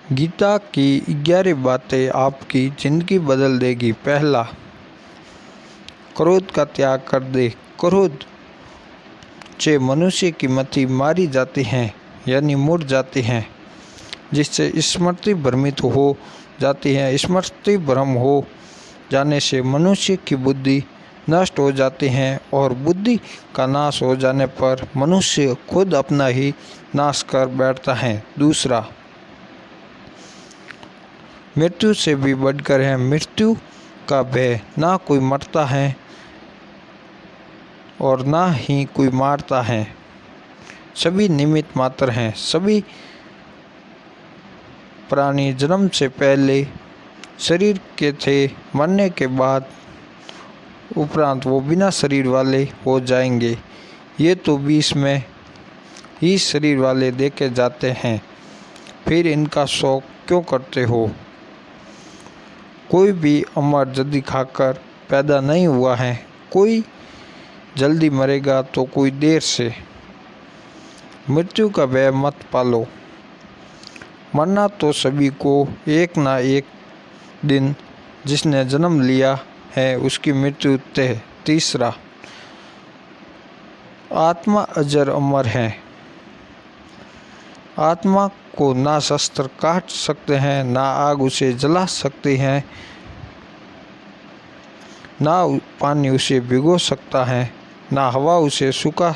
गीता की 11 बातें आपकी ज़िंदगी बदल देगी। पहला, क्रोध का त्याग कर दे। क्रोध से मनुष्य की मति मारी जाती है, यानी मुड़ जाती है, जिससे स्मृति भ्रमित हो जाती है। स्मृति भ्रम हो जाने से मनुष्य की बुद्धि नष्ट हो जाती है और बुद्धि का नाश हो जाने पर मनुष्य खुद अपना ही नाश कर बैठता है। दूसरा, मृत्यु से भी बढ़कर है। मृत्यु का भय, ना कोई मरता है और ना ही कोई मारता है। सभी निमित्त मात्र हैं। सभी प्राणी जन्म से पहले शरीर के थे, मरने के बाद उपरांत वो बिना शरीर वाले हो जाएंगे। ये तो 20 में ही शरीर वाले देखे जाते हैं, फिर इनका शौक क्यों करते हो? कोई भी अमर जल्दी खाकर पैदा नहीं हुआ है। कोई जल्दी मरेगा तो कोई देर से। मृत्यु का भय मत पालो। मरना तो सभी को एक ना एक दिन जिसने जन्म लिया है उसकी मृत्यु तय। तीसरा, आत्मा अजर अमर है। आत्मा को ना शस्त्र काट सकते हैं, ना आग उसे जला सकती है, ना पानी उसे भिगो सकता है, ना हवा उसे सुखा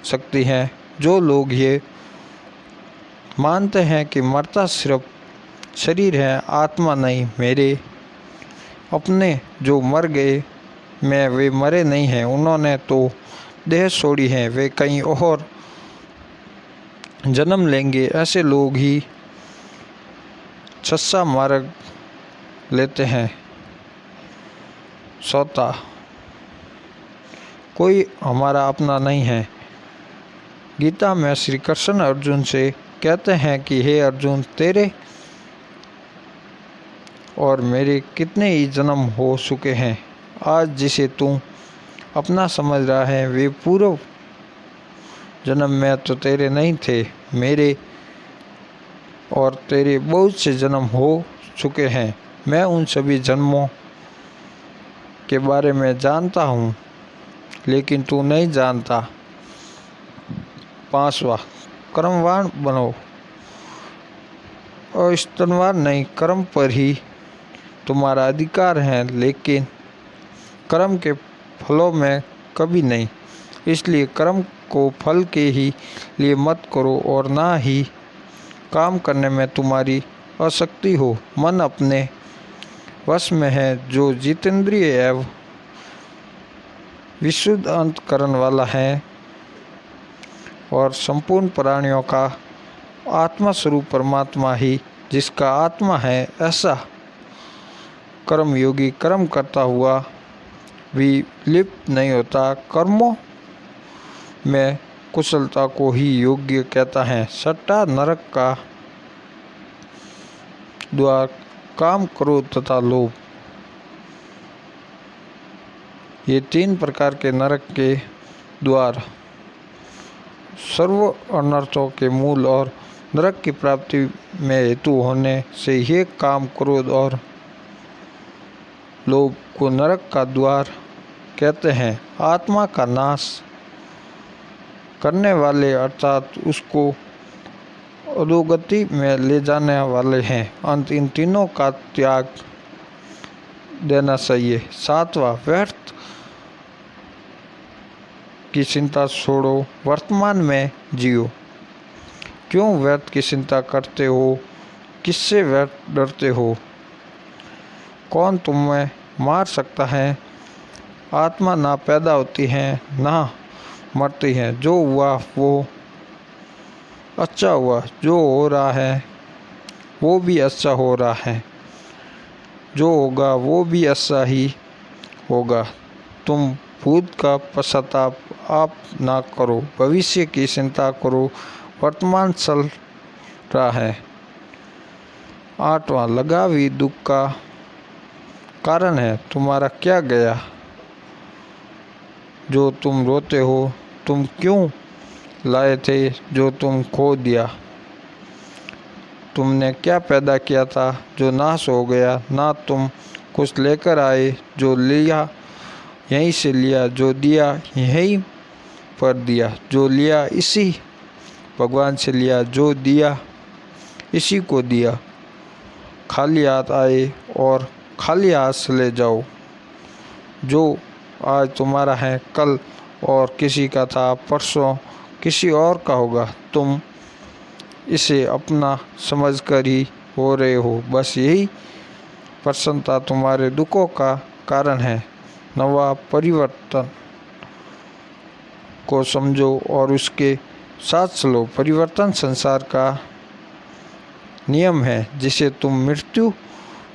सकती है। जो लोग ये मानते हैं कि मरता सिर्फ शरीर है, आत्मा नहीं, मेरे अपने जो मर गए में वे मरे नहीं हैं, उन्होंने तो देह छोड़ी है, वे कहीं और जन्म लेंगे। ऐसे लोग ही सच्चा मार्ग लेते हैं। चौथा, कोई हमारा अपना नहीं है। गीता में श्री कृष्ण अर्जुन से कहते हैं कि हे अर्जुन, तेरे और मेरे कितने ही जन्म हो चुके हैं। आज जिसे तू अपना समझ रहा है वे पूर्व जन्म में तो तेरे नहीं थे। मेरे और तेरे बहुत से जन्म हो चुके हैं। मैं उन सभी जन्मों के बारे में जानता हूँ, लेकिन तू नहीं जानता। पांचवा, कर्मवान बनो और स्तनवान नहीं। कर्म पर ही तुम्हारा अधिकार है, लेकिन कर्म के फलों में कभी नहीं। इसलिए कर्म को फल के ही लिए मत करो और ना ही काम करने में तुम्हारी आसक्ति हो। मन अपने वश में है, जो जितेंद्रिय एवं विशुद्ध अंतःकरण वाला है और संपूर्ण प्राणियों का आत्मा स्वरूप परमात्मा ही जिसका आत्मा है। ऐसा कर्मयोगी कर्म करता हुआ भी लिप्त नहीं होता। कर्मों में कुशलता को ही योग्य कहता है। छठा, नरक का द्वार काम, क्रोध तथा लोभ। ये 3 प्रकार के नरक के द्वार सर्व अनर्थों के मूल और नरक की प्राप्ति में हेतु होने से ये काम, क्रोध और लोभ को नरक का द्वार कहते हैं। आत्मा का नाश करने वाले अर्थात उसको अधोगति में ले जाने वाले हैं। अंत इन तीनों का त्याग देना चाहिए। सातवां, व्यर्थ की चिंता छोड़ो, वर्तमान में जियो। क्यों व्यर्थ की चिंता करते हो? किससे व्यर्थ डरते हो? कौन तुम्हें मार सकता है? आत्मा ना पैदा होती है ना मरती है। जो हुआ वो अच्छा हुआ, जो हो रहा है वो भी अच्छा हो रहा है, जो होगा वो भी अच्छा ही होगा। तुम भूत का पश्चाताप आप ना करो, भविष्य की चिंता करो, वर्तमान चल रहा है। आठवां, लगा भी दुख का कारण है। तुम्हारा क्या गया जो तुम रोते हो? तुम क्यों लाए थे जो तुम खो दिया? तुमने क्या पैदा किया था जो नाश हो गया, ना तुम कुछ लेकर आए जो लिया यहीं से लिया, जो दिया यहीं पर दिया, जो लिया इसी भगवान से लिया, जो दिया इसी को दिया। खाली हाथ आए और खाली हाथ चले जाओ। जो आज तुम्हारा है कल और किसी का था, परसों किसी और का होगा। तुम इसे अपना समझकर ही हो रहे हो। बस यही प्रसन्नता तुम्हारे दुखों का कारण है। नवा परिवर्तन को समझो और उसके साथ चलो। परिवर्तन संसार का नियम है। जिसे तुम मृत्यु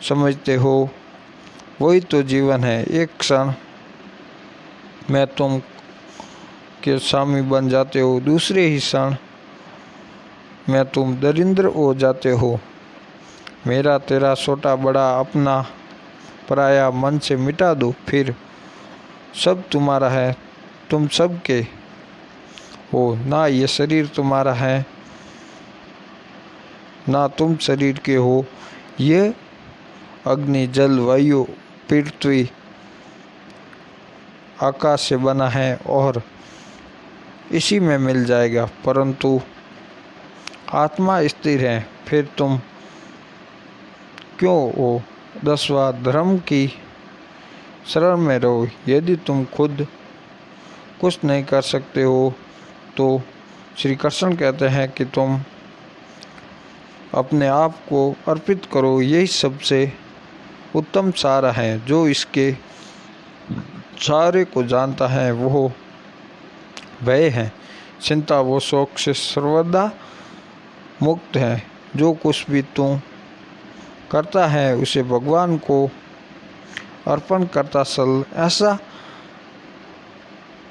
समझते हो वही तो जीवन है। एक क्षण में तुम के स्वामी बन जाते हो, दूसरे ही क्षण में तुम दरिद्र हो जाते हो। मेरा तेरा छोटा बड़ा अपना पराया मन से मिटा दो, फिर सब तुम्हारा है, तुम सबके हो। ना ये शरीर तुम्हारा है ना तुम शरीर के हो। ये अग्नि जल वायु पृथ्वी आकाश से बना है और इसी में मिल जाएगा। परंतु आत्मा स्थिर है। फिर तुम क्यों हो 10वां धर्म की शरण में रहो। यदि तुम खुद कुछ नहीं कर सकते हो तो श्री कृष्ण कहते हैं कि तुम अपने आप को अर्पित करो। यही सबसे उत्तम सारा है। जो इसके सारे को जानता है वो वह है। चिंता वो शोक से सर्वदा मुक्त है। जो कुछ भी तू करता है उसे भगवान को अर्पण करता चल। ऐसा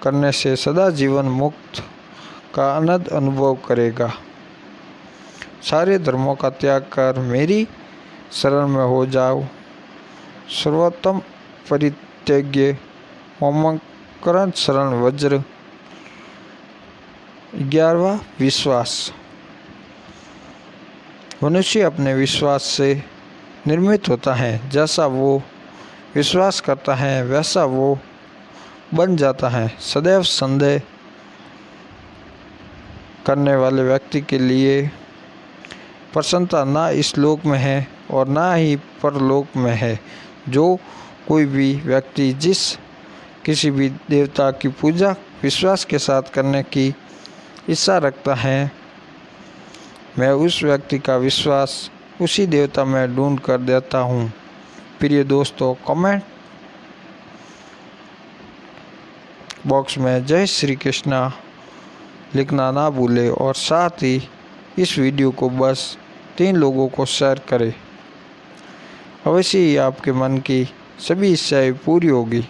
करने से सदा जीवन मुक्त का आनंद अनुभव करेगा। सारे धर्मों का त्याग कर मेरी शरण में हो जाओ। सर्वोत्तम परित्यज्य मोमकरण शरण वज्र। 11वां विश्वास। मनुष्य अपने विश्वास से निर्मित होता है। जैसा वो विश्वास करता है वैसा वो बन जाता है। सदैव संदेह करने वाले व्यक्ति के लिए प्रसन्नता ना इस लोक में है और ना ही परलोक में है। जो कोई भी व्यक्ति जिस किसी भी देवता की पूजा विश्वास के साथ करने की इच्छा रखता है, मैं उस व्यक्ति का विश्वास उसी देवता में ढूंढ कर देता हूँ। प्रिय दोस्तों, कमेंट बॉक्स में जय श्री कृष्णा लिखना ना भूले और साथ ही इस वीडियो को बस 3 लोगों को शेयर करें। अवश्य ही आपके मन की सभी इच्छाएं पूरी होगी।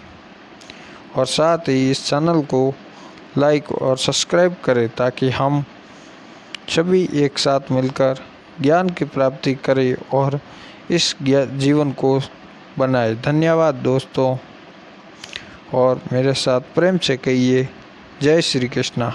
और साथ ही इस चैनल को लाइक और सब्सक्राइब करें ताकि हम सभी एक साथ मिलकर ज्ञान की प्राप्ति करें और इस जीवन को बनाए। धन्यवाद दोस्तों, और मेरे साथ प्रेम से कहिए जय श्री कृष्णा।